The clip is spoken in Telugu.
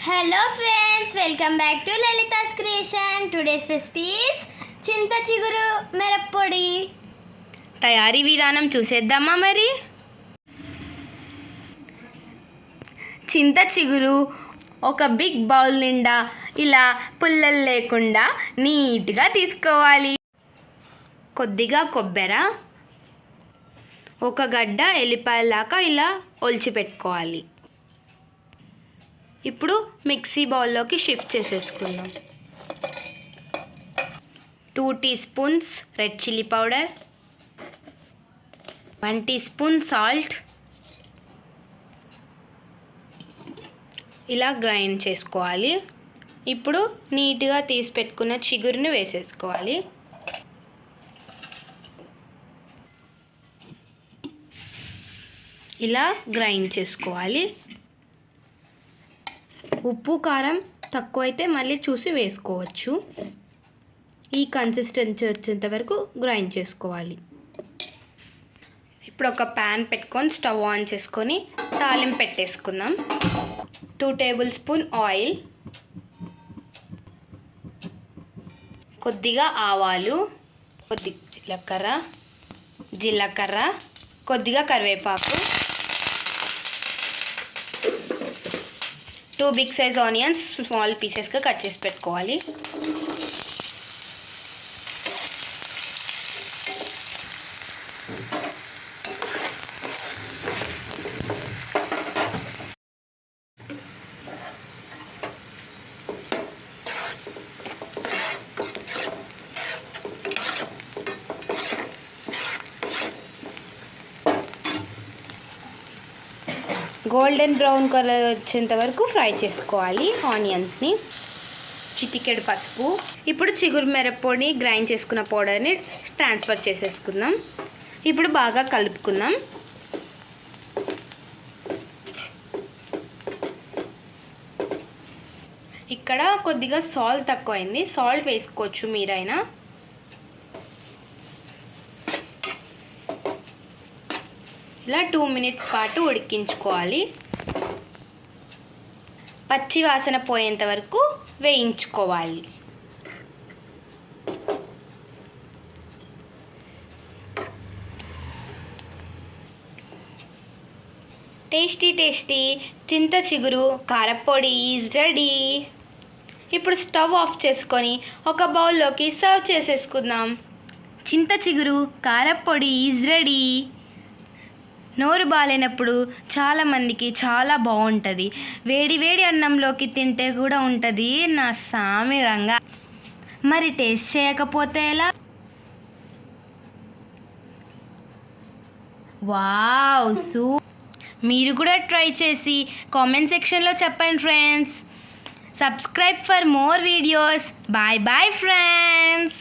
Hello friends, welcome back to Lalita's Creation. Today's recipe is చింత చిగురు మిరప్పొడి. తయారీ విధానం చూసేద్దామా మరి. చింత చిగురు ఒక బిగ్ బౌల్ నిండా ఇలా పుల్లలు లేకుండా నీట్గా తీసుకోవాలి. కొద్దిగా కొబ్బెర, ఒక గడ్డ ఎల్లిపాయలాగా ఇలా ఒలిచి పెట్టుకోవాలి. ఇప్పుడు మిక్సీ బౌల్లోకి షిఫ్ట్ చేసేసుకుందాం. 2 teaspoons red chilli powder, 1 teaspoon salt ఇలా గ్రైండ్ చేసుకోవాలి. ఇప్పుడు నీట్గా తీసి పెట్టుకున్న చిగురుని వేసేసుకోవాలి. ఇలా గ్రైండ్ చేసుకోవాలి. ఉప్పు కారం తక్కువైతే మళ్ళీ చూసి వేసుకోవచ్చు. ఈ కన్సిస్టెన్సీ వచ్చేంత వరకు గ్రైండ్ చేసుకోవాలి. ఇప్పుడు ఒక ప్యాన్ పెట్టుకొని స్టవ్ ఆన్ చేసుకొని తాలింపు పెట్టేసుకుందాం. 2 టేబుల్ స్పూన్ ఆయిల్, కొద్దిగా ఆవాలు, కొద్దిగా జీలకర్ర, కొద్దిగా కరివేపాకు, 2 బిగ్ సైజ్ ఆనియన్స్ స్మాల్ పీసెస్గా కట్ చేసి పెట్టుకోవాలి. గోల్డెన్ బ్రౌన్ కలర్ వచ్చేంత వరకు ఫ్రై చేసుకోవాలి ఆనియన్స్ని. చిటికెడు పసుపు. ఇప్పుడు చిగురు మిరప్పొడి గ్రైండ్ చేసుకున్న పౌడర్ని ట్రాన్స్ఫర్ చేసేసుకుందాం. ఇప్పుడు బాగా కలుపుకుందాం. ఇక్కడ కొద్దిగా సాల్ట్ తక్కువైంది, సాల్ట్ వేసుకోవచ్చు మీరైనా. ఇలా 2 మినిట్స్ పాటు ఉడికించుకోవాలి. పచ్చి వాసన పోయేంత వరకు వేయించుకోవాలి. టేస్టీ చింత చిగురు కారపొడి ఈజ్ రెడీ. ఇప్పుడు స్టవ్ ఆఫ్ చేసుకొని ఒక బౌల్లోకి సర్వ్ చేసేసుకుందాం. చింత చిగురు కారపొడి ఈజ్ రెడీ. నోరు బాగాలేనప్పుడు చాలామందికి చాలా బాగుంటుంది. వేడి వేడి అన్నంలోకి తింటే కూడా ఉంటుంది నా సామి రంగా. మరి టేస్ట్ చేయకపోతే ఎలా? వావ్, మీరు కూడా ట్రై చేసి కామెంట్ సెక్షన్లో చెప్పండి friends. Subscribe for more videos. Bye friends.